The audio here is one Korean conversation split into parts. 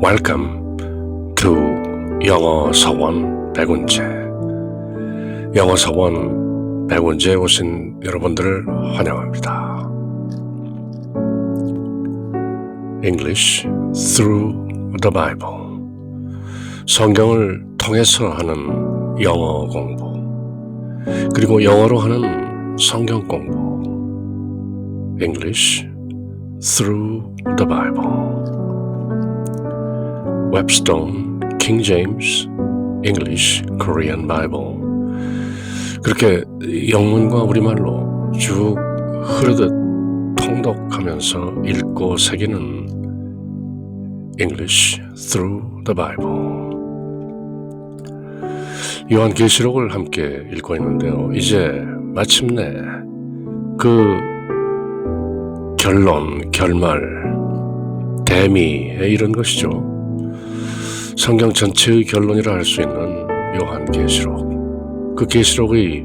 Welcome to 영어 서원 백운재. 영어 서원 백운재에 오신 여러분들을 환영합니다. English through the Bible. 성경을 통해서 하는 영어 공부, 그리고 영어로 하는 성경 공부. English through the Bible. Webstone, King James, English, Korean Bible. 그렇게 영문과 우리말로 쭉 흐르듯 통독하면서 읽고 새기는 English through the Bible. 요한계시록을 함께 읽고 있는데요. 이제 마침내 그 결론, 결말, 대미에 이른 것이죠. 성경 전체의 결론이라 할 수 있는 요한계시록. 그 계시록의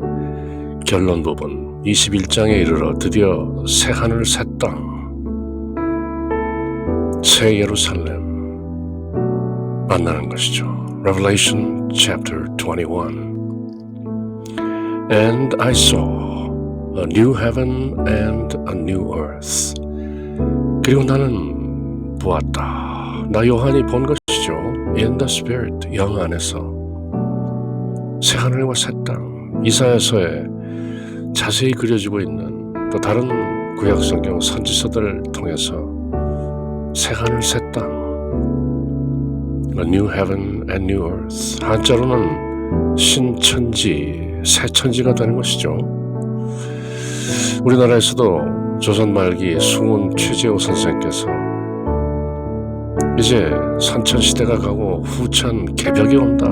결론 부분 21장에 이르러 드디어 새 하늘 새 땅, 새 예루살렘 만나는 것이죠. Revelation chapter 21. And I saw a new heaven and a new earth. 그리고 나는 보았다. 나 요한이 본 것이죠. In the Spirit, 영 안에서 새 하늘과 새 땅. 이사야서에 자세히 그려지고 있는 또 다른 구약성경 선지서들을 통해서 새 하늘 새 땅, A new heaven and new earth. 한자로는 신천지, 새천지가 되는 것이죠. 우리나라에서도 조선 말기 숭은 최재호 선생께서 이제 선천시대가 가고 후천 개벽이 온다.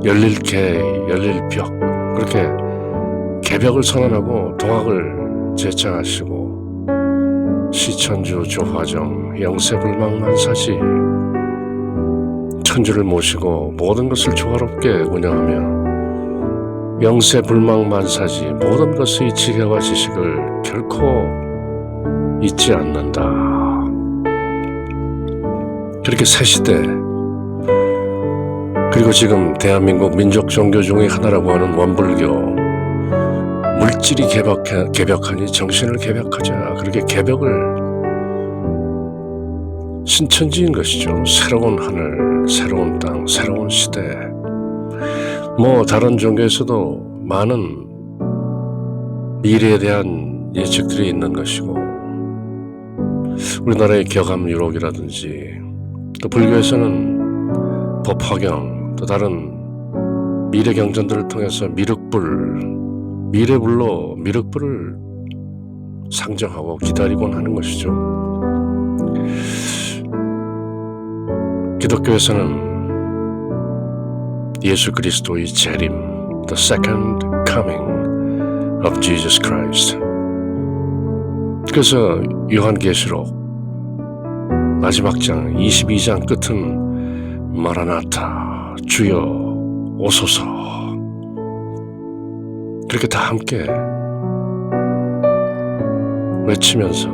열릴 개, 열릴 벽. 그렇게 개벽을 선언하고 동학을 제창하시고 시천주 조화정 영세불망만사지 천주를 모시고 모든 것을 조화롭게 운영하며 영세불망만사지 모든 것의 지혜와 지식을 결코 잊지 않는다. 그렇게 새 시대, 그리고 지금 대한민국 민족 종교 중의 하나라고 하는 원불교, 물질이 개벽하니 정신을 개벽하자. 그렇게 개벽을 신천지인 것이죠. 새로운 하늘, 새로운 땅, 새로운 시대. 다른 종교에서도 많은 미래에 대한 예측들이 있는 것이고, 우리나라의 격암유록이라든지 또 불교에서는 법화경, 또 다른 미래경전들을 통해서 미래불로 미륵불을 상정하고 기다리곤 하는 것이죠. 기독교에서는 예수 그리스도의 재림, The Second Coming of Jesus Christ. 그래서 요한계시록 마지막 장 22장 끝은 마라나타, 주여 오소서. 그렇게 다 함께 외치면서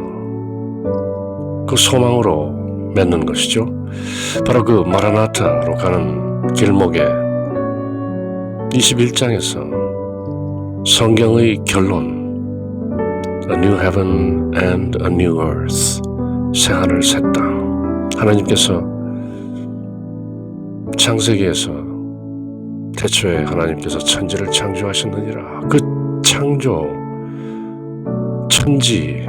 그 소망으로 맺는 것이죠. 바로 그 마라나타로 가는 길목에 21장에서 성경의 결론, A new heaven and a new earth. 새 하늘 새 땅. 하나님께서 창세기에서 태초에 하나님께서 천지를 창조하셨느니라. 그 창조, 천지,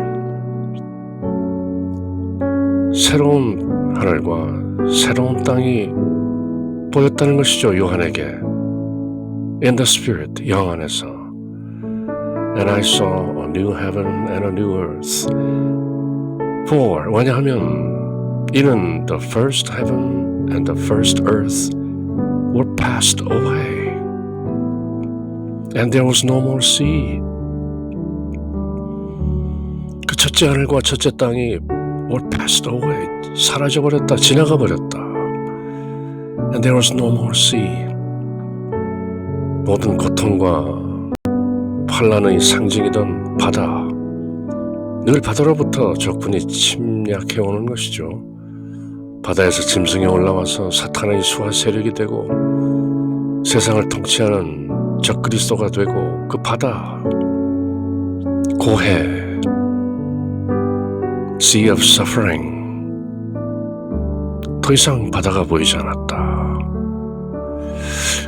새로운 하늘과 새로운 땅이 보였다는 것이죠. 요한에게. In the Spirit, 영 안에서. And I saw a new heaven and a new earth. For, 왜냐하면 이는 the first heaven and the first earth were passed away, and there was no more sea. 그 첫째 하늘과 첫째 땅이 were passed away, 사라져버렸다, 지나가버렸다. And there was no more sea. 모든 고통과 환난의 상징이던 바다, 늘 바다로부터 적군이 침략해오는 것이죠. 바다에서 짐승이 올라와서 사탄의 수하 세력이 되고 세상을 통치하는 적그리스도가 되고 그 바다, 고해, Sea of Suffering, 더 이상 바다가 보이지 않았다.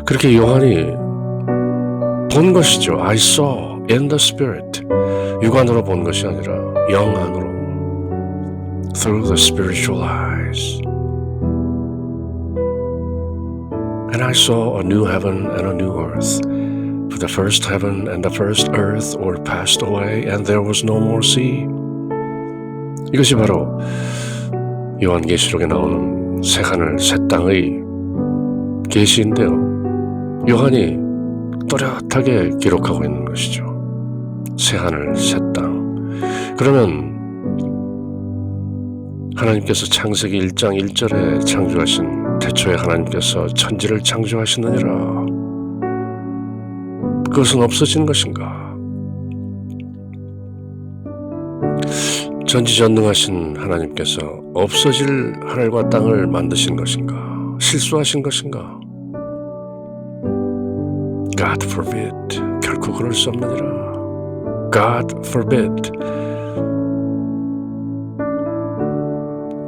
그렇게 요한이 본 것이죠. I saw in the Spirit. 육안으로 본 것이 아니라 영 안으로. Through the spiritual eyes. And I saw a new heaven and a new earth. For the first heaven and the first earth were passed away, and there was no more sea. 이것이 바로 요한계시록에 나오는 새 하늘 새 땅의 계시인데요. 요한이 또렷하게 기록하고 있는 것이죠. 새 하늘 새 땅. 그러면 하나님께서 창세기 1장 1절에 창조하신 태초에 하나님께서 천지를 창조하시느니라. 그것은 없어진 것인가? 전지전능하신 하나님께서 없어질 하늘과 땅을 만드신 것인가? 실수하신 것인가? God forbid. 결코 그럴 수 없느니라. God forbid.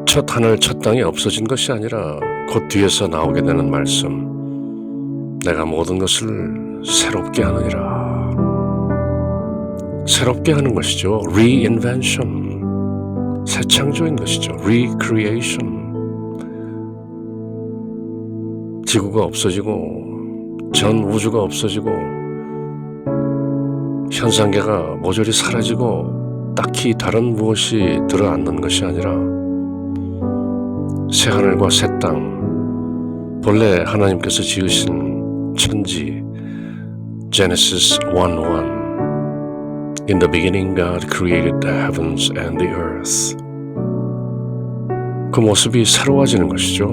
첫 하늘 첫 땅이 없어진 것이 아니라 곧 뒤에서 나오게 되는 말씀. 내가 모든 것을 새롭게 하느니라. 새롭게 하는 것이죠. Reinvention. 새 창조인 것이죠. Recreation. 지구가 없어지고 전 우주가 없어지고 현상계가 모조리 사라지고 딱히 다른 무엇이 들어앉는 것이 아니라 새 하늘과 새 땅, 본래 하나님께서 지으신 천지, Genesis 1:1. In the beginning God created the heavens and the earth. 그 모습이 새로워지는 것이죠.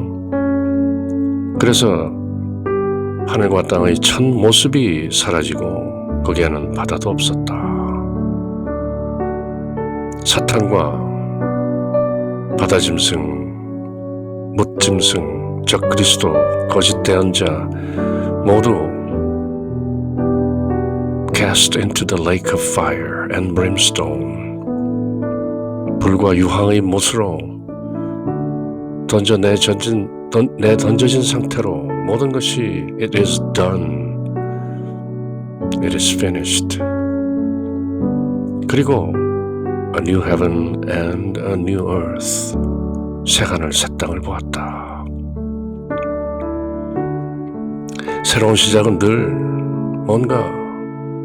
그래서 하늘과 땅의 첫 모습이 사라지고 거기에는 바다도 없었다. 사탄과 바다짐승, 뭇짐승, 적그리스도, 거짓 대언자 모두 cast into the lake of fire and brimstone. 불과 유황의 못으로 던져진 상태로 모든 것이 it is done, it is finished. 그리고 a new heaven and a new earth. 새 하늘 새 땅을 보았다. 새로운 시작은 늘 뭔가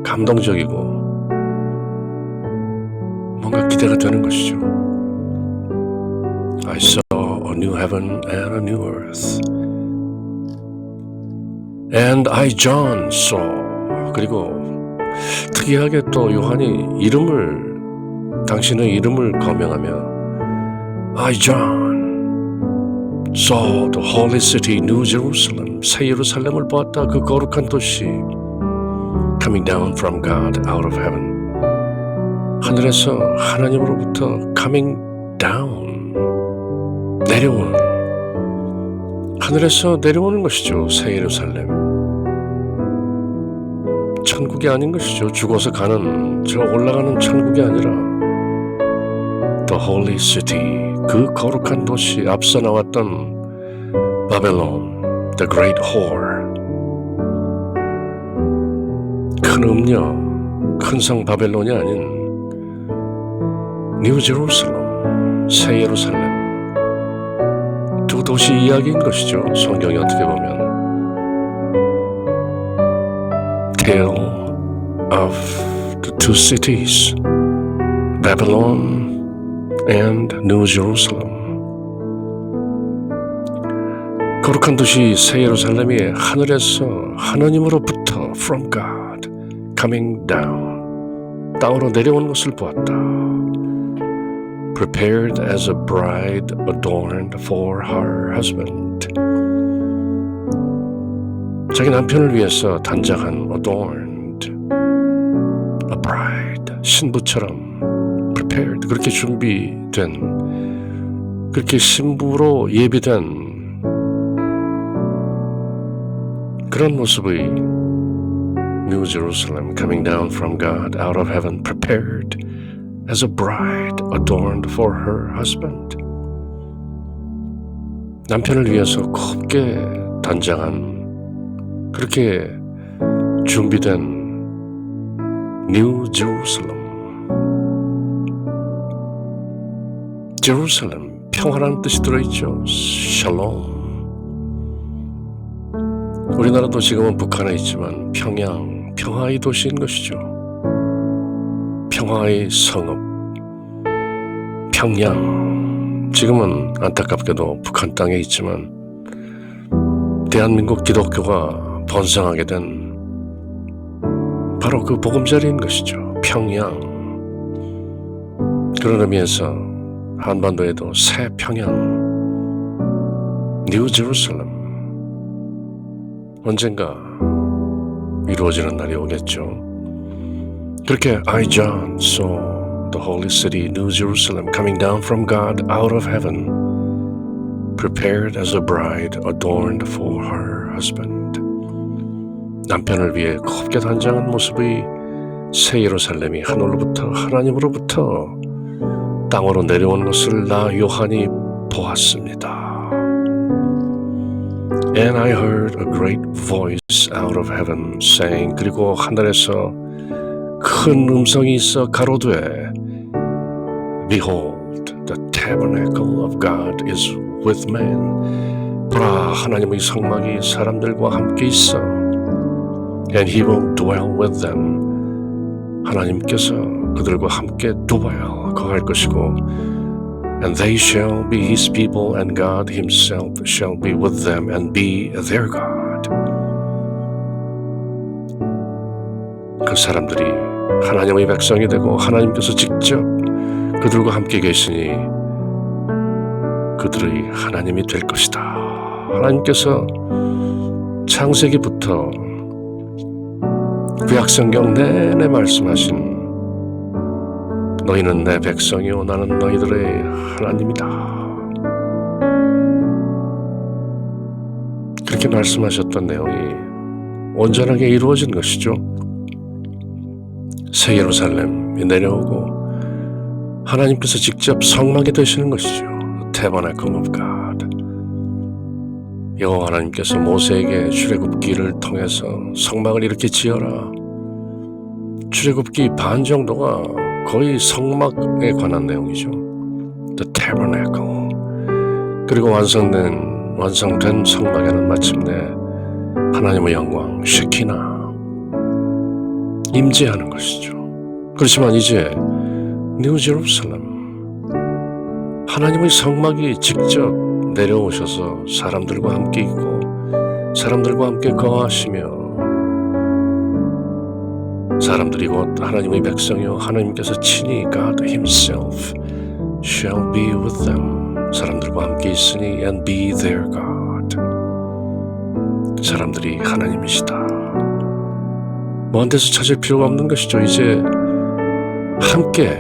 감동적이고 뭔가 기대가 되는 것이죠. I saw a new heaven and a new earth. And I, John, saw. 그리고 특이하게 또 요한이 당신의 이름을 거명하며 I, John, saw the holy city, New Jerusalem. 새 예루살렘을 보았다. 그 거룩한 도시. Coming down from God out of heaven. 하늘에서 하나님으로부터 coming down. 내려오는. 하늘에서 내려오는 것이죠. 새 예루살렘. 천국이 아닌 것이죠. 죽어서 가는 저 올라가는 천국이 아니라 The Holy City. 그 거룩한 도시. 앞서 나왔던 바벨론, The Great Whore. 큰 음녀, 큰 성 바벨론이 아닌 뉴 제루살렘, 새 예루살렘. 두 도시 이야기인 것이죠. 성경이 어떻게 보면 Tale of the two cities, Babylon and New Jerusalem. 거룩한 도시 새 예루살렘이 하늘에서 하나님으로부터 from God coming down, 땅으로 내려온 것을 보았다. Prepared as a bride adorned for her husband. 자기 남편을 위해서 단장한 adorned, a bride, 신부처럼 prepared, 그렇게 준비된 그렇게 신부로 예비된 그런 모습의 New Jerusalem coming down from God out of heaven, prepared as a bride adorned for her husband. 남편을 위해서 곱게 단장한 그렇게 준비된 New Jerusalem. Jerusalem, 평화라는 뜻이 들어있죠. Shalom. 우리나라도 지금은 북한에 있지만 평양, 평화의 도시인 것이죠. 평화의 성읍, 평양. 지금은 안타깝게도 북한 땅에 있지만 대한민국 기독교가 번성하게 된 바로 그 보금자리인 것이죠. 평양. 그런 의미에서 한반도에도 새 평양, New Jerusalem 언젠가 이루어지는 날이 오겠죠. 그렇게 I, John, saw the holy city, New Jerusalem, coming down from God out of heaven, prepared as a bride adorned for her husband. 남편을 위해 곱게 단장한 모습의 새 예루살렘이 하늘로부터 하나님으로부터 땅으로 내려온 것을 나 요한이 보았습니다. And I heard a great voice out of heaven saying, 그리고 하늘에서 큰 음성이 있어 가로되 Behold, the tabernacle of God is with men. 보라, 하나님의 성막이 사람들과 함께 있어. And he will dwell with them. 하나님께서 그들과 함께 dwell, 거할 것이고 And they shall be his people, and God himself shall be with them and be their God. 그 사람들이 하나님의 백성이 되고 하나님께서 직접 그들과 함께 계시니 그들의 하나님이 될 것이다. 하나님께서 창세기부터 구약성경 내내 말씀하신 너희는 내 백성이요 나는 너희들의 하나님이다. 그렇게 말씀하셨던 내용이 온전하게 이루어진 것이죠. 새 예루살렘이 내려오고 하나님께서 직접 성막이 되시는 것이죠. Tabernacle of God. 여호와 하나님께서 모세에게 출애굽기를 통해서 성막을 이렇게 지어라. 출애굽기 반 정도가 거의 성막에 관한 내용이죠. The tabernacle. 그리고 완성된 성막에는 마침내 하나님의 영광, 쉐키나 임재하는 것이죠. 그렇지만 이제 New Jerusalem, 하나님의 성막이 직접 내려오셔서 사람들과 함께 있고 사람들과 함께 거하시며 사람들이 곧 하나님의 백성이요 하나님께서 친히 God himself shall be with them. 사람들과 함께 있으니 and be their God. 사람들이 하나님이시다. 먼 데서 찾을 필요가 없는 것이죠. 이제 함께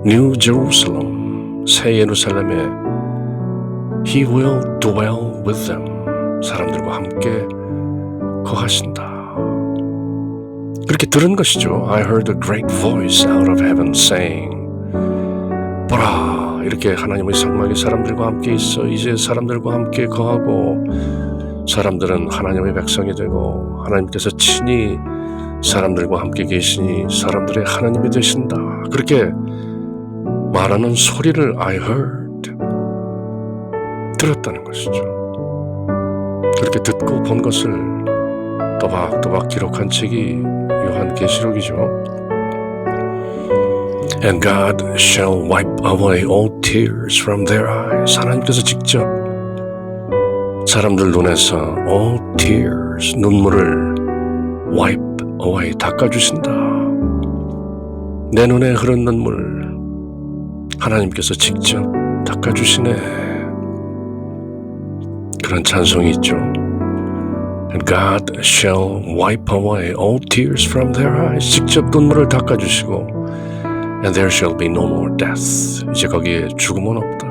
New Jerusalem, 새 예루살렘에 He will dwell with them. 사람들과 함께 거하신다. 그렇게 들은 것이죠. I heard a great voice out of heaven saying, 보라, 이렇게 하나님의 성막이 사람들과 함께 있어. 이제 사람들과 함께 거하고 사람들은 하나님의 백성이 되고 하나님께서 친히 사람들과 함께 계시니 사람들의 하나님이 되신다. 그렇게 말하는 소리를 I heard, 들었다는 것이죠. 그렇게 듣고 본 것을 또박또박 기록한 책이 요한계시록이죠. And God shall wipe away all tears from their eyes. 하나님께서 직접 사람들 눈에서 all tears, 눈물을 wipe away, 닦아주신다. 내 눈에 흐른 눈물 하나님께서 직접 닦아주시네. 그런 찬송이 있죠. And God shall wipe away all tears from their eyes. 직접 눈물을 닦아주시고 And there shall be no more death. 이제 거기에 죽음은 없다.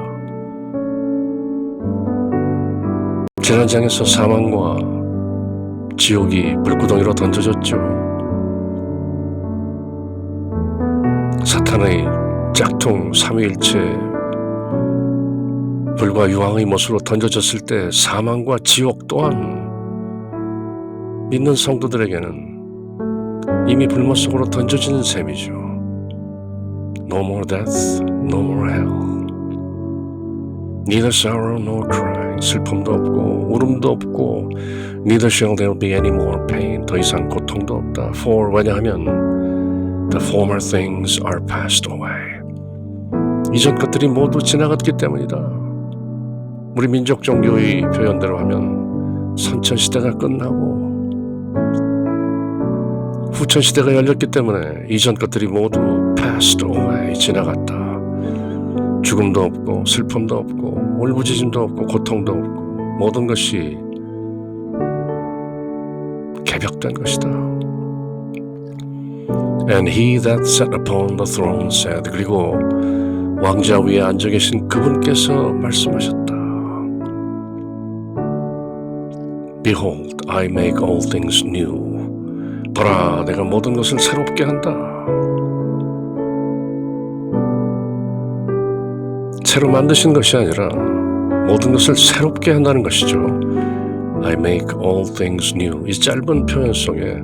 재난장에서 사망과 지옥이 불구덩이로 던져졌죠. 사탄의 짝퉁 삼위일체 불과 유황의 못으로 던져졌을 때 사망과 지옥 또한 믿는 성도들에게는 이미 불못 속으로 던져진 셈이죠. No more death, no more hell. Neither sorrow nor crying. 슬픔도 없고 울음도 없고 Neither shall there be any more pain. 더 이상 고통도 없다. For 왜냐하면 The former things are passed away. 이전 것들이 모두 지나갔기 때문이다. 우리 민족 종교의 표현대로 하면 선천시대가 끝나고 후천시대가 열렸기 때문에 이전 것들이 모두 passed away, 지나갔다. 죽음도 없고 슬픔도 없고 울부짖음도 없고 고통도 없고 모든 것이 개벽된 것이다. And he that sat upon the throne said, 그리고 왕자 위에 앉아 계신 그분께서 말씀하셨다. Behold, I make all things new. 보라, 내가 모든 것을 새롭게 한다. 새로 만드신 것이 아니라 모든 것을 새롭게 한다는 것이죠. I make all things new. 이 짧은 표현 속에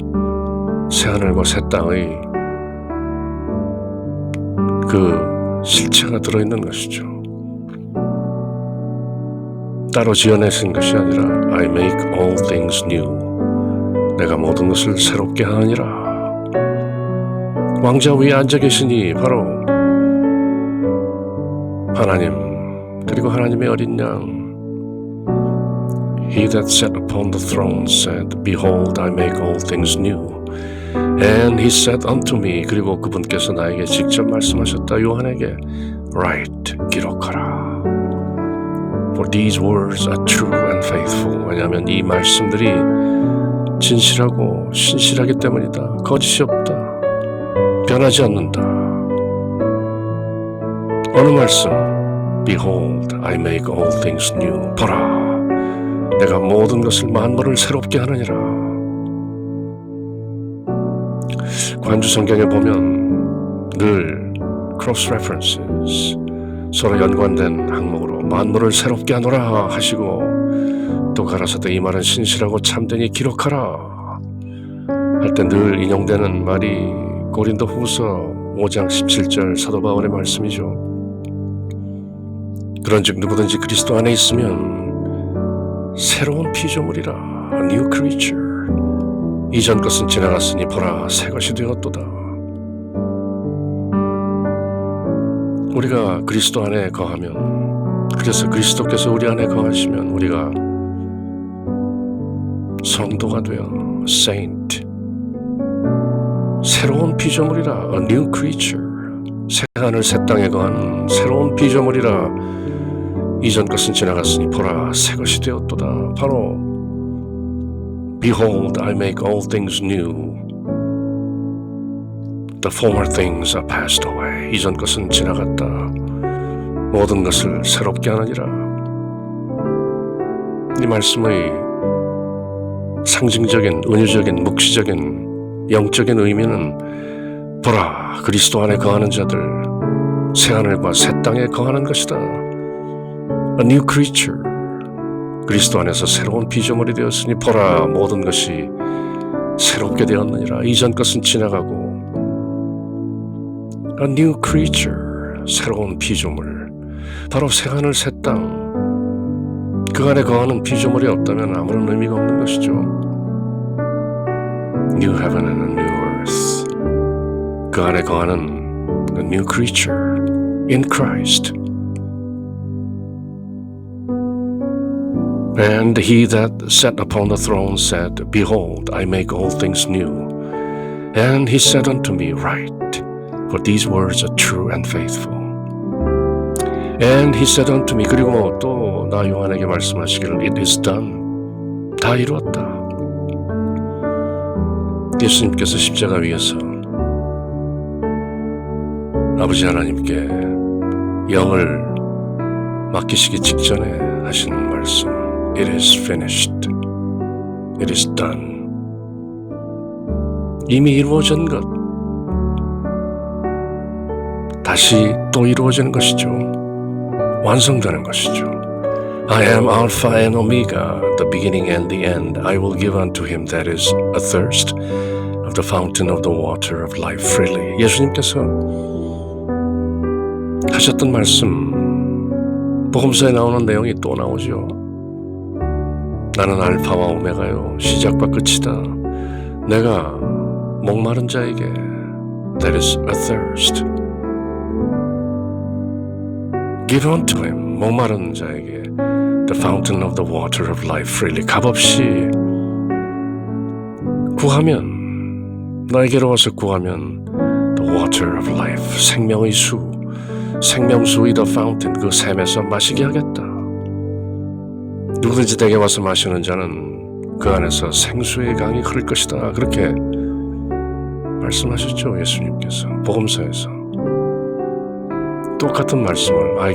새하늘과 새 땅의 그 실체가 들어있는 것이죠. 따로 지어내신 것이 아니라 I make all things new. 내가 모든 것을 새롭게 하느니라. 왕자 위에 앉아 계시니 바로 하나님, 그리고 하나님의 어린 양. He that sat upon the throne said, Behold, I make all things new. And he said unto me, 그리고 그분께서 나에게 직접 말씀하셨다. 요한에게 Write, 기록하라. For these words are true and faithful. 왜냐하면 이 말씀들이 진실하고 신실하기 때문이다. 거짓이 없다. 변하지 않는다. 어느 말씀? Behold, I make all things new. 보라, 내가 모든 것을 만물을 새롭게 하느니라. 관주 성경에 보면 늘 cross references, 서로 연관된 항목으로 만물을 새롭게 하노라 하시고 또 가라사대 이 말은 신실하고 참되니 기록하라 할 때 늘 인용되는 말이 고린도 후서 5장 17절 사도 바울의 말씀이죠. 그런즉 누구든지 그리스도 안에 있으면 새로운 피조물이라, a new creature. 이전 것은 지나갔으니 보라, 새 것이 되었도다. 우리가 그리스도 안에 거하면, 그래서 그리스도께서 우리 안에 거하시면 우리가 성도가 되어 saint, 새로운 피조물이라, a new creature. 새하늘 새 땅에 거하는 새로운 피조물이라. 이전 것은 지나갔으니 보라, 새 것이 되었도다. 바로 Behold, I make all things new. The former things are passed away. 이전 것은 지나갔다. 모든 것을 새롭게 하느니라. 이 말씀의 상징적인, 은유적인, 묵시적인, 영적인 의미는 보라, 그리스도 안에 거하는 자들, 새하늘과 새 땅에 거하는 것이다. A new creature. 그리스도 안에서 새로운 피조물이 되었으니 보라, 모든 것이 새롭게 되었느니라. 이전 것은 지나가고 A new creature, 새로운 피조물. 바로 새하늘 새 땅. 그 안에 거하는 피조물이 없다면 아무런 의미가 없는 것이죠. New heaven and a new earth. 그 안에 거하는 a new creature in Christ. And he that sat upon the throne said, Behold, I make all things new. And he said unto me, Write, for these words are true and faithful. And he said unto me, 그리고 또 나 요한에게 말씀하시기를, It is done. 다 이루었다. 예수님께서 십자가 위에서 아버지 하나님께 영을 맡기시기 직전에 하시는 말씀, It is finished. It is done. 이미 이루어진 것, 다시 또 이루어지는 것이죠. 완성되는 것이죠. I am Alpha and Omega, the beginning and the end. I will give unto him that is athirst of the fountain of the water of life freely. 예수님께서 하셨던 말씀, 복음서에 나오는 내용이 또 나오죠. 나는 알파와 오메가요, 시작과 끝이다. 내가 목마른 자에게, that is athirst, give unto him, 목마른 자에게, the fountain of the water of life freely, 값없이 구하면, 나에게로 와서 구하면 the water of life, 생명의 수, 생명수의 the fountain, 그 샘에서 마시게 하겠다. 누구든지 내게 와서 마시는 자는 그 안에서 생수의 강이 흐를 것이다. 그렇게 말씀하셨죠, 예수님께서 복음서에서. 똑같은 말씀을 I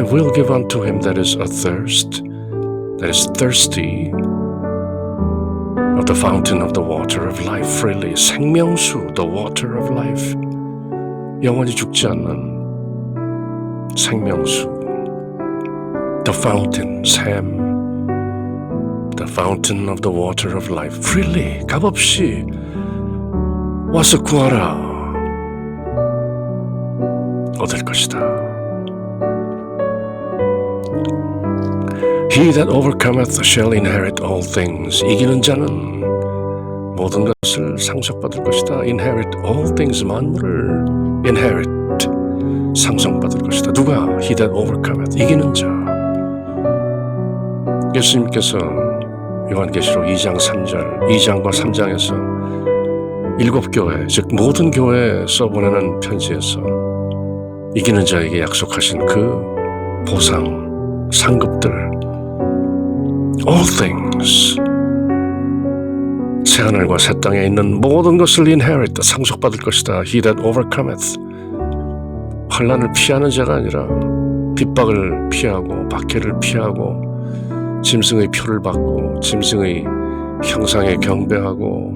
will give unto him that is athirst, that is thirsty of the fountain of the water of life freely. 생명수, the water of life, 영원히 죽지 않는 생명수, the fountain, 샘, the fountain of the water of life freely, 값없이 와서 구하라. 얻을 것이다. He that overcometh shall inherit all things. 이기는 자는 모든 것을 상속받을 것이다. Inherit all things, 만물을 inherit, 상속받을 것이다. 누가? He that overcometh, 이기는 자. 예수님께서 요한계시록 2장 3절, 2장과 3장에서 7교회, 즉 모든 교회에 써보내는 편지에서 이기는 자에게 약속하신 그 보상, 상급들, all things, 새하늘과 새 땅에 있는 모든 것을 inherit, 상속받을 것이다. He that overcometh, 환난을 피하는 자가 아니라 핍박을 피하고 박해를 피하고 짐승의 표를 받고 짐승의 형상에 경배하고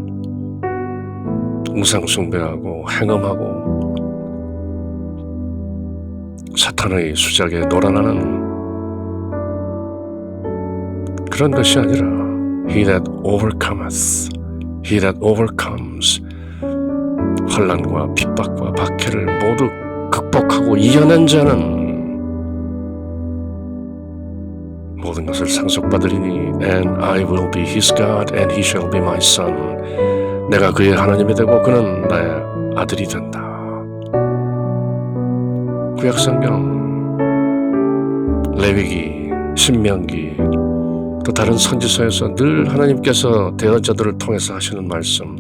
우상 숭배하고 행음하고 사탄의 수작에 놀아나는 그런 것이 아니라 He that overcometh, He that overcomes, 환난과 핍박과 박해를 모두 극복하고 이겨낸 자는 모든 것을 상속받으리니 and I will be his God and he shall be my son. 내가 그의 하나님이 되고 그는 나의 아들이 된다. 구약성경, 레위기, 신명기, 또 다른 선지서에서 늘 하나님께서 대언자들을 통해서 하시는 말씀,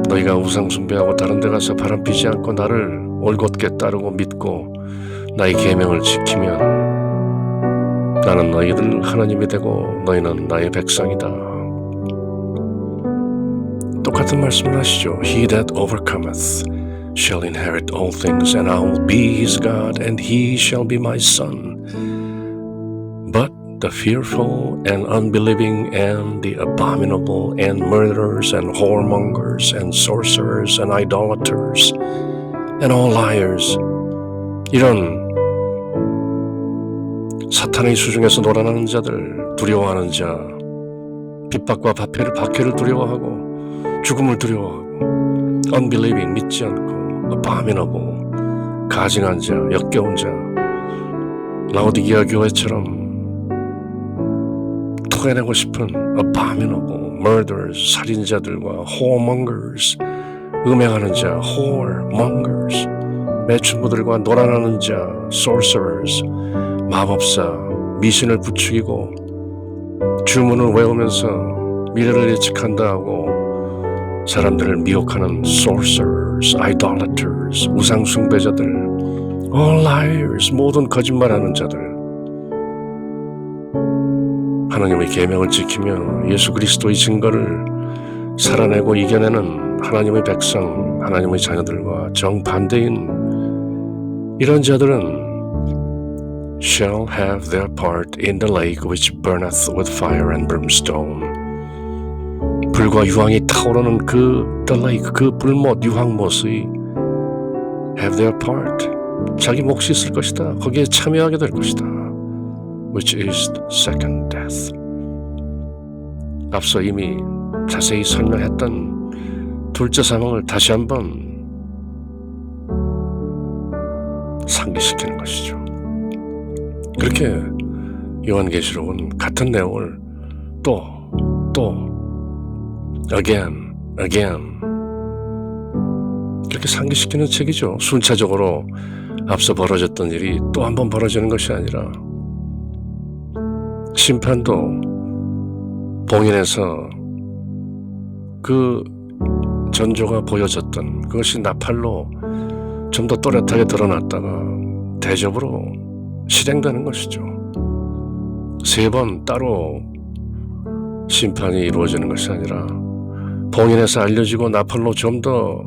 너희가 우상 숭배하고 다른 데 가서 바람피지 않고 나를 올곧게 따르고 믿고 나의 계명을 지키면 나는 너희들 하나님이 되고 너희는 나의 백성이다. 똑같은 말씀을 하시죠. He that overcometh shall inherit all things and I will be his God and he shall be my son. But the fearful and unbelieving and the abominable and murderers and whoremongers and sorcerers and idolaters and all liars, 이런 사탄의 수중에서 놀아나는 자들, 두려워하는 자, 핍박과 박해를 두려워하고 죽음을 두려워하고 unbelieving, 믿지 않고 abominable, 가증한 자, 역겨운 자, 라오디게아 교회처럼 토해내고 싶은 abominable, murderers, 살인자들과 whoremongers, 음행하는 자, whoremongers, 매춘부들과 놀아나는 자, sorcerers, 마법사, 미신을 부추기고 주문을 외우면서 미래를 예측한다 하고 사람들을 미혹하는 sorcerers, idolaters, 우상 숭배자들, all liars, 모든 거짓말하는 자들, 하나님의 계명을 지키며 예수 그리스도의 증거를 살아내고 이겨내는 하나님의 백성, 하나님의 자녀들과 정반대인 이런 자들은 shall have their part in the lake which burneth with fire and brimstone. 불과 유황이 타오르는 그 the lake, 그 불못, 유황못이 have their part, 자기 몫이 있을 것이다. 거기에 참여하게 될 것이다. which is the second death. 앞서 이미 자세히 설명했던 둘째 사망을 다시 한번 상기시키는 것이죠. 그렇게 요한계시록은 같은 내용을 또 again 그렇게 상기시키는 책이죠. 순차적으로 앞서 벌어졌던 일이 또 한 번 벌어지는 것이 아니라 심판도 봉인에서 그 전조가 보여졌던 그것이 나팔로 좀 더 또렷하게 드러났다가 대접으로 실행되는 것이죠. 3번 따로 심판이 이루어지는 것이 아니라 봉인에서 알려지고 나팔로 좀 더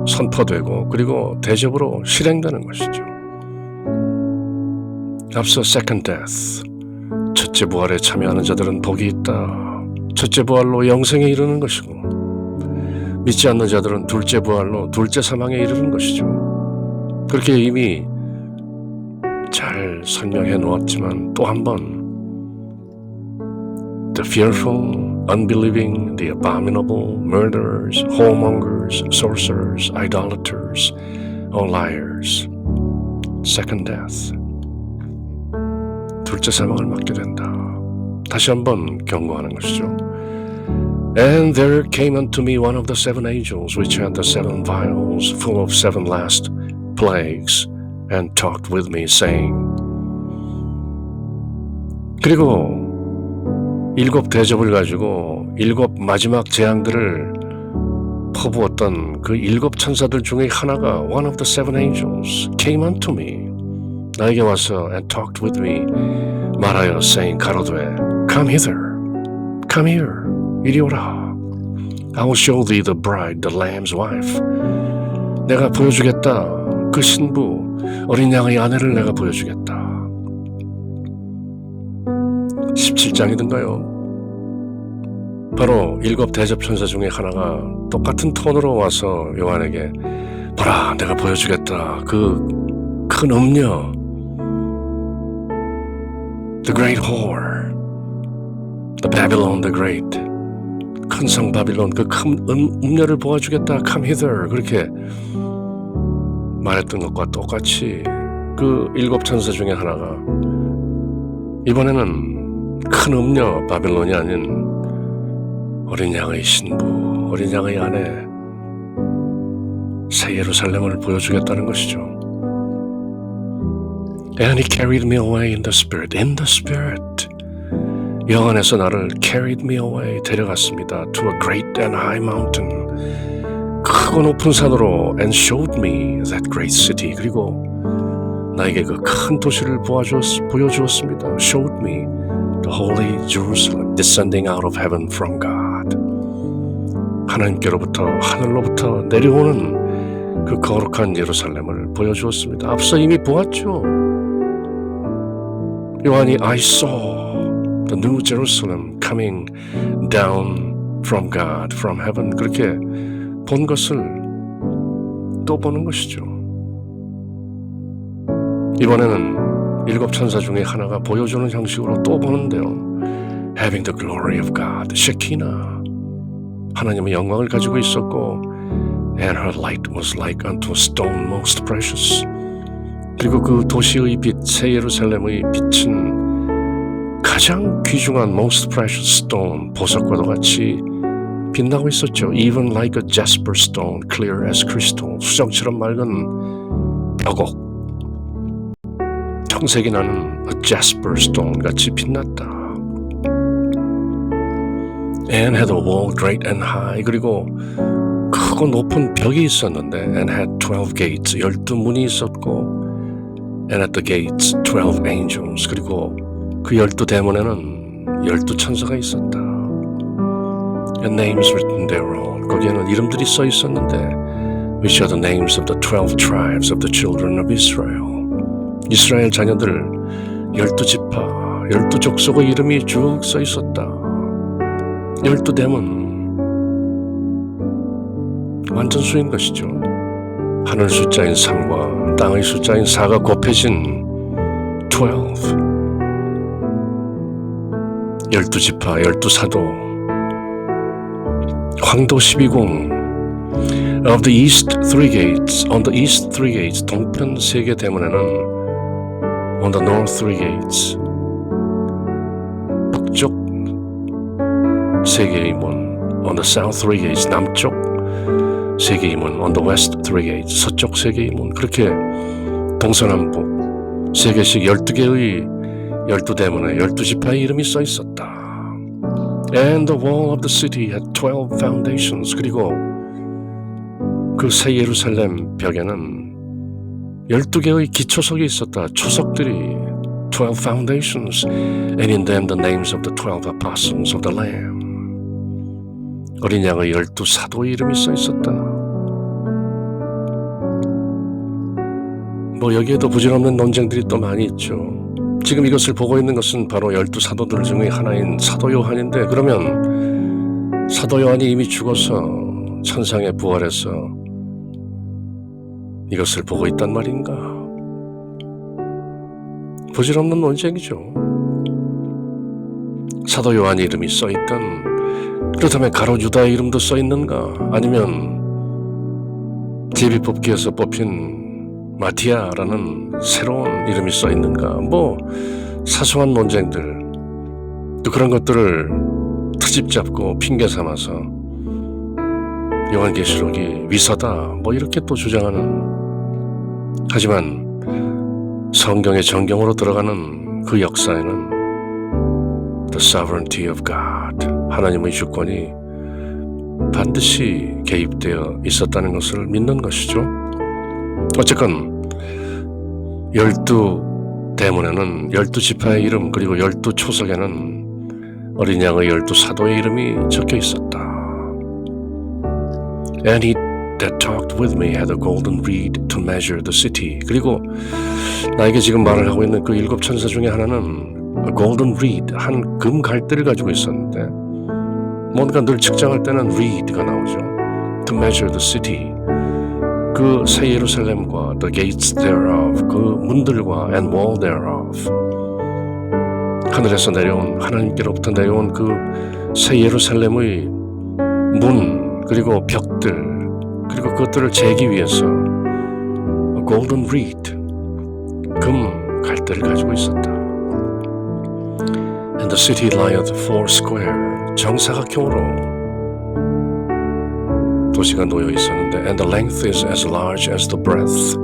선포되고 그리고 대접으로 실행되는 것이죠. 앞서 second death, 첫째 부활에 참여하는 자들은 복이 있다. 첫째 부활로 영생에 이르는 것이고 믿지 않는 자들은 둘째 부활로 둘째 사망에 이르는 것이죠. 그렇게 이미 잘 설명해 놓았지만 또 한 번 the fearful, unbelieving, the abominable, murderers, whoremongers, sorcerers, idolaters, all liars. Second death. 둘째 사망을 맞게 된다. 다시 한번 경고하는 것이죠. And there came unto me one of the 7 angels which had the 7 vials full of 7 last plagues and talked with me saying. 그리고 7 대접을 가지고 7 마지막 재앙들을 퍼부었던 그 7 천사들 중에 하나가 one of the 7 angels came unto me, 나에게 와서 and talked with me, 말하여 saying 가로되 come hither, come here, 이리 오라. I will show thee the bride, the lamb's wife. 내가 보여주겠다. 그 신부, 어린 양의 아내를 내가 보여주겠다. 17장이든가요. 바로 7 대접천사 중에 하나가 똑같은 톤으로 와서 요한에게 보라, 내가 보여주겠다. 그 큰 음녀, the great whore, the Babylon the great, 큰 성 바빌론, 그 큰 음녀를 보여주겠다. Come hither. 그렇게 말했던 것과 똑같이 그 7 천사 중에 하나가 이번에는 큰 음녀 바빌론이 아닌 어린 양의 신부, 어린 양의 아내, 새 예루살렘을 보여주겠다는 것이죠. And he carried me away in the spirit. In the spirit. 영 안에서 나를 carried me away, 데려갔습니다. To a great and high mountain. 크고 높은 산으로 and showed me that great city. 그리고 나에게 그 큰 도시를 보여주었습니다. Showed me the holy Jerusalem descending out of heaven from God. 하나님께로부터, 하늘로부터 내려오는 그 거룩한 예루살렘을 보여주었습니다. 앞서 이미 보았죠. 요한이 I saw the new Jerusalem coming down from God, from heaven. 그렇게 본 것을 또 보는 것이죠. 이번에는 7 천사 중에 하나가 보여주는 형식으로 또 보는데요. Having the glory of God, Shekinah. 하나님의 영광을 가지고 있었고 and her light was like unto a stone most precious. 그리고 그 도시의 빛, 새 예루살렘의 빛은 가장 귀중한 most precious stone, 보석과도 같이 빛나고 있었죠. Even like a jasper stone, clear as crystal. 수정처럼 맑은 벽옥, 청색이 나는 a jasper stone 같이 빛났다. And had a wall great and high. 그리고 크고 높은 벽이 있었는데 and had 12 gates, 12문이 있었고 and at the gates 12 angels. 그리고 그 12대문에는 12천사가 있었다. And names written thereon. 거기에는 이름들이 써 있었는데 which are the names of the 12 tribes of the children of Israel. 이스라엘 자녀들 12지파, 12족속의 이름이 쭉 써 있었다. 12댐은 완전 수인 것이죠. 하늘 숫자인 3과 땅의 숫자인 4가 곱해진 12. 12지파, 12사도, 황도 12궁, of the east three gates, on the east three gates, 동편 3개 대문에는 on the north three gates, 북쪽 3개의 문, on the south three gates, 남쪽 3개의 문, on the west three gates, 서쪽 3개의 문. 그렇게 동서남북 3개씩 12개의 12대문에 12지파의 이름이 써 있었다. And the wall of the city had 12 foundations. 그리고 그 새 예루살렘 벽에는 12개의 기초석이 있었다. 초석들이 12 foundations, and in them the names of the 12 apostles of the Lamb. 어린 양의 12사도의 이름이 써 있었다. 뭐 여기에도 부질없는 논쟁들이 또 많이 있죠. 지금 이것을 보고 있는 것은 바로 12사도들 중의 하나인 사도 요한인데, 그러면 사도 요한이 이미 죽어서 천상에 부활해서 이것을 보고 있단 말인가? 부질없는 논쟁이죠. 사도 요한 이름이 써있던, 그렇다면 가롯 유다의 이름도 써있는가? 아니면 제비뽑기에서 뽑힌 마티아라는 새로운 이름이 써있는가? 뭐 사소한 논쟁들, 또 그런 것들을 트집 잡고 핑계 삼아서 요한계시록이 위서다 뭐 이렇게 또 주장하는, 하지만 성경의 정경으로 들어가는 그 역사에는 The sovereignty of God, 하나님의 주권이 반드시 개입되어 있었다는 것을 믿는 것이죠. 어쨌건 12대문에는 12지파의 이름, 그리고 12초석에는 어린 양의 12사도의 이름이 적혀 있었다. And he that talked with me had a golden reed to measure the city. 그리고 나에게 지금 말을 하고 있는 그 7 천사 중에 하나는 a golden reed, 한 금 갈대를 가지고 있었는데, 뭔가 늘 측정할 때는 reed가 나오죠. To measure the city, 그 새 예루살렘과 the gates thereof, 그 문들과 and wall thereof, 하늘에서 내려온, 하나님께로부터 내려온 그 새 예루살렘의 문, 그리고 벽들, 그리고 그것들을 재기 위해서 a golden reed, 금 갈대를 가지고 있었다. And the city lieth four square, 정사각형으로 도시가 놓여 있었는데, and the length is as large as the breadth,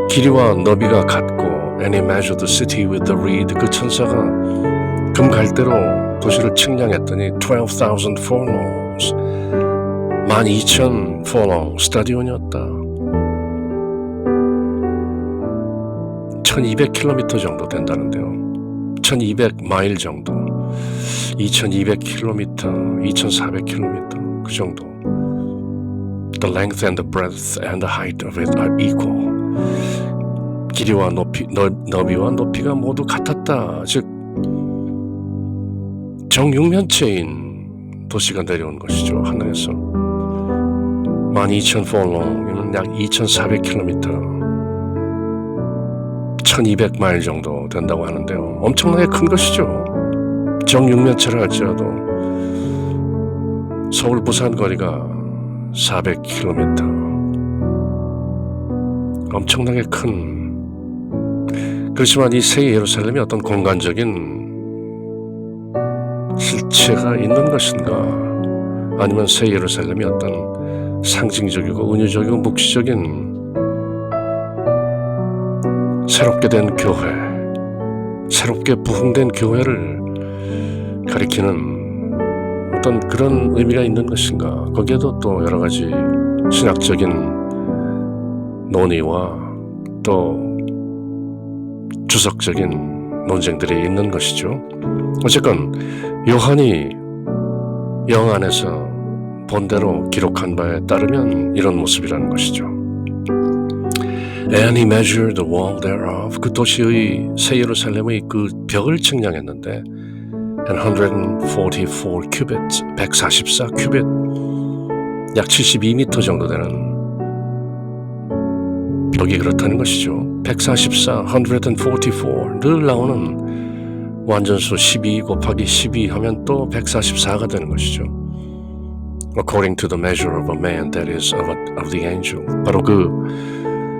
길이와 너비가 같고, and he measured the city with the reed, 그 천사가 금 갈대로 도시를 측량했더니 12,000 furlongs, 12,000 furlong, 스타디온이었다. 1200km 정도 된다는데요. 1200마일 정도, 2200km, 2400km, 그 정도. The length and the breadth and the height of it are equal. 길이와 너비와 높이가 모두 같았다. 즉 정육면체인 도시가 내려온 것이죠. 하늘에서 12,000 furlong이면 약 2,400km, 1200마일 정도 된다고 하는데요. 엄청나게 큰 것이죠. 정육면체를 할지라도 서울 부산 거리가 400km, 엄청나게 큰. 그렇지만 이 새 예루살렘이 어떤 공간적인 실체가 있는 것인가, 아니면 새 예루살렘이 어떤 상징적이고 은유적이고 묵시적인 새롭게 된 교회, 새롭게 부흥된 교회를 가리키는 어떤 그런 의미가 있는 것인가. 거기에도 또 여러 가지 신학적인 논의와 또 주석적인 논쟁들이 있는 것이죠. 어쨌건 요한이 영 안에서 본대로 기록한 바에 따르면 이런 모습이라는 것이죠. And he measured the wall thereof. 그 도시의 새 예루살렘의 그 벽을 측량했는데 and 144 cubits, 144 큐빗, 약 72m 정도 되는 벽이 그렇다는 것이죠. 144, 144, 늘 나오는 완전수 12 곱하기 12 하면 또 144가 되는 것이죠. According to the measure of a man, that is of the angel. 바로 그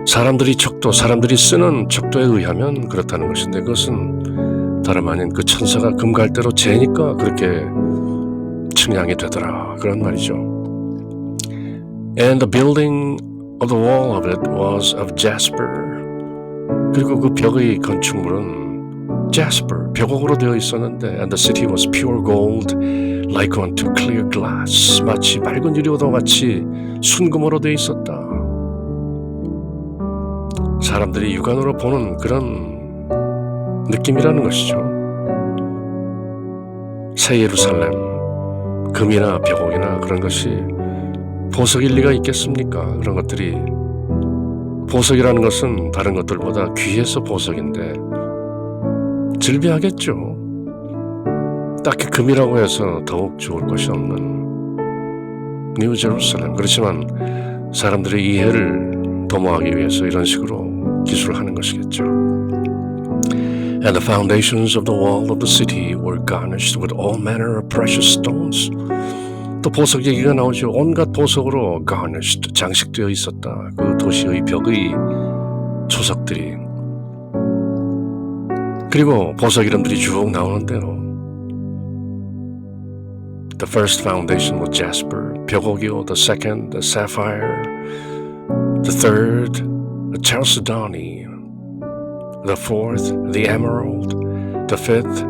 사람들이 쓰는 척도에 의하면 그렇다는 것인데 그것은 다름 아닌 그 천사가 금갈대로 재니까 그렇게 측량이 되더라. 그런 말이죠. And the building of the wall of it was of jasper. 그리고 그 벽의 건축물은 jasper, 벽옥으로 되어 있었는데 and the city was pure gold like unto clear glass. 마치 맑은 유리와 같이 순금으로 되어 있었다. 사람들이 육안으로 보는 그런 느낌이라는 것이죠. 새 예루살렘, 금이나 벽옥이나 그런 것이 보석일 리가 있겠습니까? 그런 것들이 보석이라는 것은 다른 것들보다 귀해서 보석인데 질비하겠죠. 딱히 금이라고 해서 더욱 좋을 것이 없는 뉴 제루살렘. 그렇지만 사람들의 이해를 도모하기 위해서 이런 식으로 기술을 하는 것이겠죠. And the foundations of the wall of the city were garnished with all manner of precious stones. 또 보석 얘기가 나오죠. 온갖 보석으로 garnished, 장식되어 있었다. 그 도시의 벽의 초석들이. 그리고 보석 이름들이 쭉 나오는데요. The first foundation was jasper, 벽옥이요. The second, the sapphire. The third, the chalcedony. The fourth, the emerald. The fifth,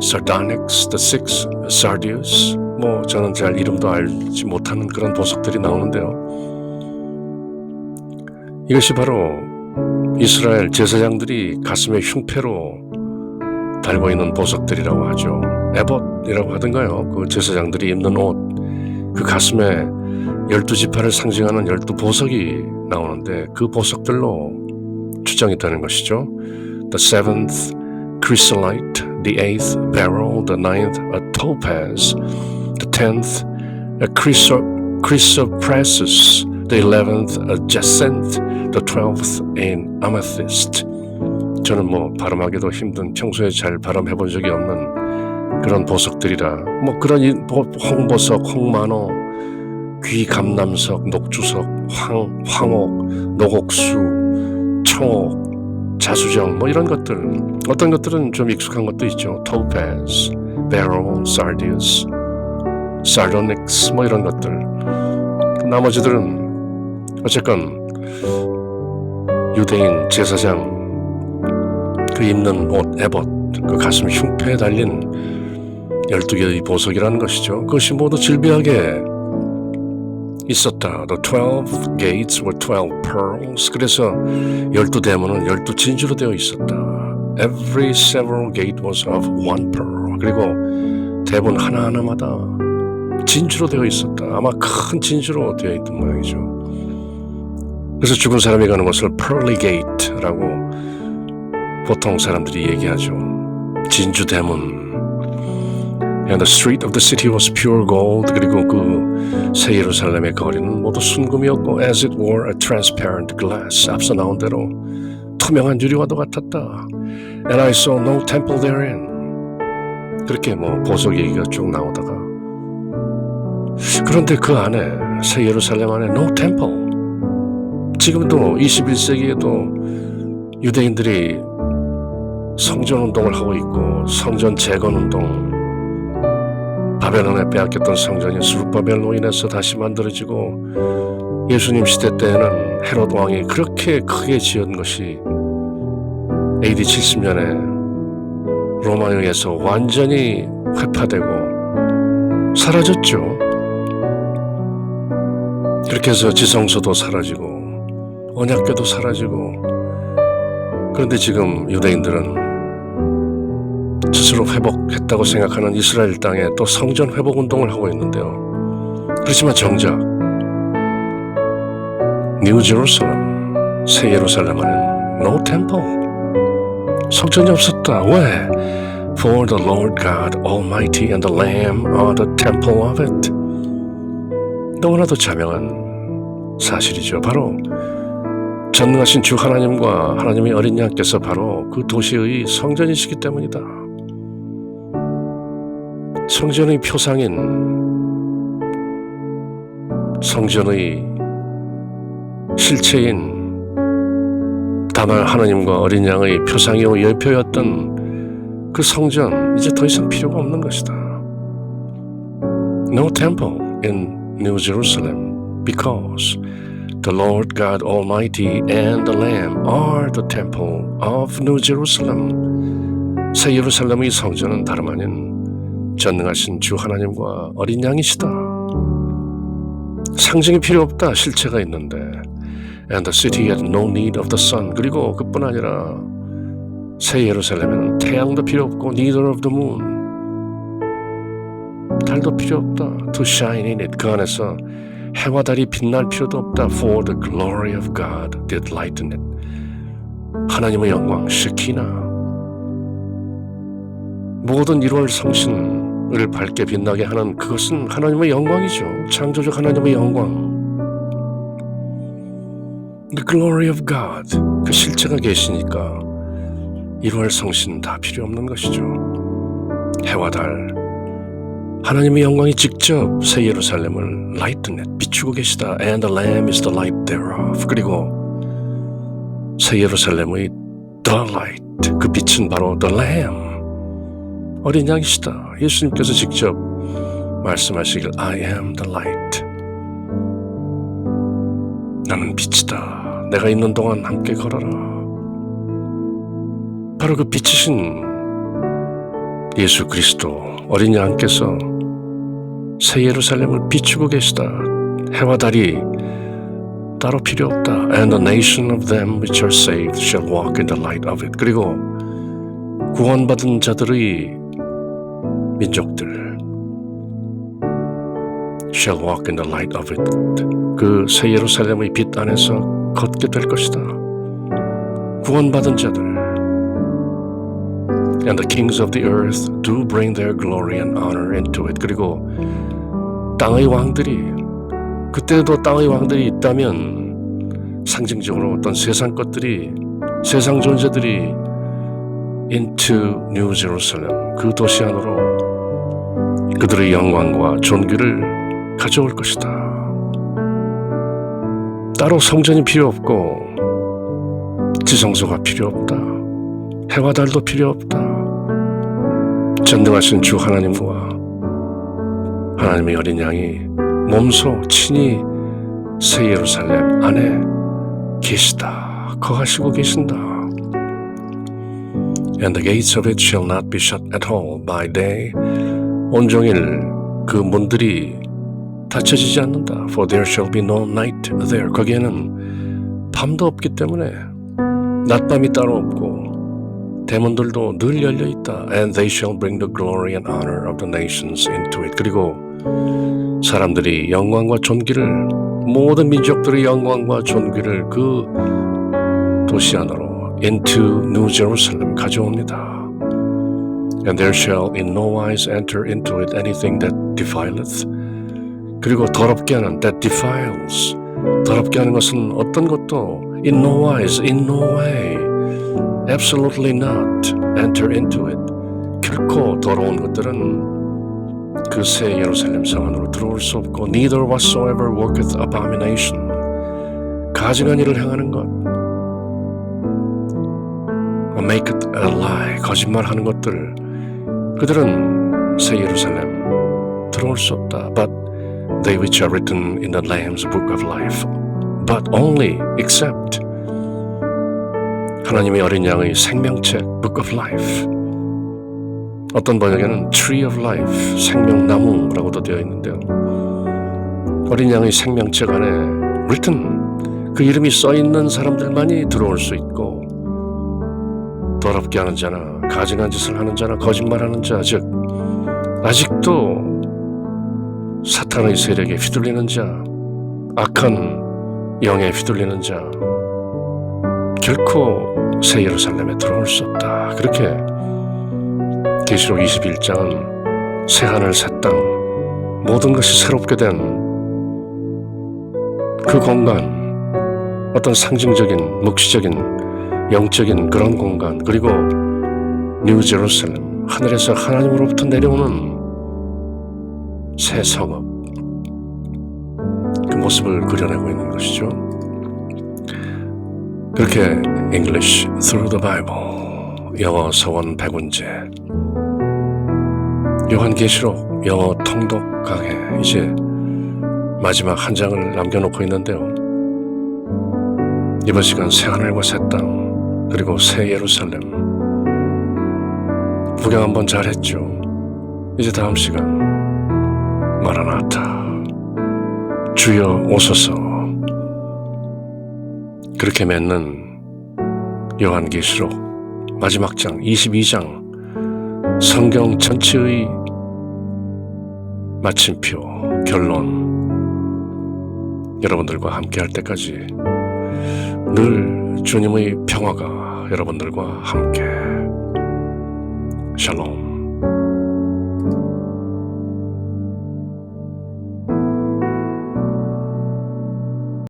sardonyx. The sixth, sardius. 저는 잘 이름도 알지 못하는 그런 보석들이 나오는데요. 이것이 바로 이스라엘 제사장들이 가슴에 흉패로 달고 있는 보석들이라고 하죠. 에봇이라고 하던가요. 그 제사장들이 입는 옷, 그 가슴에 12지파를 상징하는 12보석이 나오는데 그 보석들로 추정이 되는 것이죠. The seventh chrysolite, the eighth beryl, the ninth a topaz, the 10th a chrysoprasus, the 11th a jacinth, the 12th an amethyst. 저는 발음하기도 힘든, 평소에 잘 발음해본 적이 없는 그런 보석들이라 그런 홍보석, 홍만호, 귀감남석, 녹주석, 황옥, 노곡수, 청옥, 자수정 이런 것들. 어떤 것들은 좀 익숙한 것도 있죠. topaz, beryl, sardius, sardonyx 이런 것들. 나머지들은 어쨌건 유대인 제사장 그 입는 옷, 에봇, 그 가슴 흉패에 달린 12개의 보석이라는 것이죠. 그것이 모두 질비하게 있었다. The 12 gates were 12 pearls. 그래서 12대문은 12진주로 되어 있었다. Every several gate was of one pearl. 그리고 대문 하나하나마다 진주로 되어 있었다. 아마 큰 진주로 되어 있던 모양이죠. 그래서 죽은 사람이 가는 곳을 pearly gate라고 보통 사람들이 얘기하죠. 진주 대문. And the street of the city was pure gold. 그리고 그 새 예루살렘의 거리는 모두 순금이었고 as it were a transparent glass. 앞서 나온 대로 투명한 유리와도 같았다. And I saw no temple therein. 그렇게 보석 얘기가 쭉 나오다가 그런데 그 안에 새 예루살렘 안에 no temple. 지금도 21세기에도 유대인들이 성전 운동을 하고 있고 성전 재건 운동, 바벨론에 빼앗겼던 성전이 스룹바벨로 인해서 다시 만들어지고 예수님 시대 때에는 헤롯 왕이 그렇게 크게 지은 것이 AD 70년에 로마에 의해서 완전히 회파되고 사라졌죠. 그렇게 해서 지성소도 사라지고 언약궤도 사라지고. 그런데 지금 유대인들은 스스로 회복했다고 생각하는 이스라엘 땅에 또 성전 회복 운동을 하고 있는데요. 그렇지만 정작 뉴 제루살렘, 새 예루살렘은 no temple, 성전이 없었다. 왜? For the Lord God Almighty and the Lamb are the temple of it. 너무나도 자명한 사실이죠. 바로 전능하신 주 하나님과 하나님의 어린 양께서 바로 그 도시의 성전이시기 때문이다. 성전의 표상인, 성전의 실체인, 다만 하나님과 어린 양의 표상이요 예표였던 그 성전, 이제 더 이상 필요가 없는 것이다. No temple in New Jerusalem, because the Lord God Almighty and the Lamb are the temple of New Jerusalem. 새 예루살렘의 성전은 다름 아닌 전능하신 주 하나님과 어린 양이시다. 상징이 필요 없다. 실체가 있는데. And the city had no need of the sun. 그리고 그뿐 아니라 새 예루살렘에는 태양도 필요 없고 neither of the moon. 달도 필요 없다. To shine in it. 그 안에서 해와 달이 빛날 필요도 없다. For the glory of God did lighten it. 하나님의 영광, 쉐키나. 모든 1월 성신을 밝게 빛나게 하는 그것은 하나님의 영광이죠. 창조적 하나님의 영광. The glory of God, 그 실체가 계시니까 1월 성신 다 필요 없는 것이죠. 해와 달, 하나님의 영광이 직접 새 예루살렘을 lighten it, 비추고 계시다. And the Lamb is the light thereof. 그리고 새 예루살렘의 the light, 그 빛은 바로 the Lamb, 어린 양이시다. 예수님께서 직접 말씀하시길 I am the light. 나는 빛이다. 내가 있는 동안 함께 걸어라. 바로 그 빛이신 예수 그리스도 어린 양께서 새 예루살렘을 비추고 계시다. 해와 달이 따로 필요 없다. And the nation of them which are saved shall walk in the light of it. 그리고 구원받은 자들의 민족들 shall walk in the light of it. 그 새 예루살렘의 빛 안에서 걷게 될 것이다. 구원받은 자들. And the kings of the earth do bring their glory and honor into it. 그리고 땅의 왕들이, 그때도 땅의 왕들이 있다면 상징적으로 어떤 세상 것들이, 세상 존재들이 into New Jerusalem, 그 도시 안으로 그들의 영광과 존귀를 가져올 것이다. 따로 성전이 필요 없고 지성소가 필요 없다. 해와 달도 필요 없다. 전능하신 주 하나님과 하나님의 어린 양이 몸소 친히 새 예루살렘 안에 계시다. 거하시고 계신다. And the gates of it shall not be shut at all by day. 온종일 그 문들이 닫혀지지 않는다. For there shall be no night there. 거기에는 밤도 없기 때문에 낮밤이 따로 없고 대문들도 늘 열려 있다. And they shall bring the glory and honor of the nations into it. 그리고 사람들이 영광과 존귀를, 모든 민족들의 영광과 존귀를 그 도시 안으로 into New Jerusalem 가져옵니다. And there shall in no wise enter into it anything that defileth. 그리고 더럽게 하는, that defiles, 더럽게 하는 것은 어떤 것도 in no wise, in no way, absolutely not enter into it. 결코 더러운 것들은 그 새 예루살렘 성 안으로 들어올 수 없고 neither whatsoever worketh abomination, 가증한 일을 행하는 것, maketh a lie, 거짓말하는 것들, 그들은 새 예루살렘 들어올 수 없다. But they which are written in the Lamb's book of life, but only except 하나님의 어린 양의 생명책 book of life. 어떤 번역에는 tree of life, 생명나무라고도 되어 있는데요. 어린 양의 생명책 안에 written, 그 이름이 써있는 사람들만이 들어올 수 있고, 더럽게 하는 자나 가증한 짓을 하는 자나 거짓말하는 자, 즉 아직도 사탄의 세력에 휘둘리는 자, 악한 영에 휘둘리는 자, 결코 새 예루살렘에 들어올 수 없다. 그렇게 계시록 21장은 새 하늘 새 땅, 모든 것이 새롭게 된 그 공간, 어떤 상징적인 묵시적인 영적인 그런 공간, 그리고 뉴 제루살렘, 하늘에서 하나님으로부터 내려오는 새 성읍, 그 모습을 그려내고 있는 것이죠. 그렇게 English Through the Bible, 영어 서원 100문제, 요한계시록 영어 통독 강해, 이제 마지막 한 장을 남겨놓고 있는데요. 이번 시간 새 하늘과 새 땅, 그리고 새 예루살렘 구경 한번 잘했죠. 이제 다음 시간 마라나타, 주여 오소서, 그렇게 맺는 요한계시록 마지막 장 22장, 성경 전체의 마침표, 결론, 여러분들과 함께 할 때까지 늘 주님의 평화가 여러분들과 함께. 샬롬.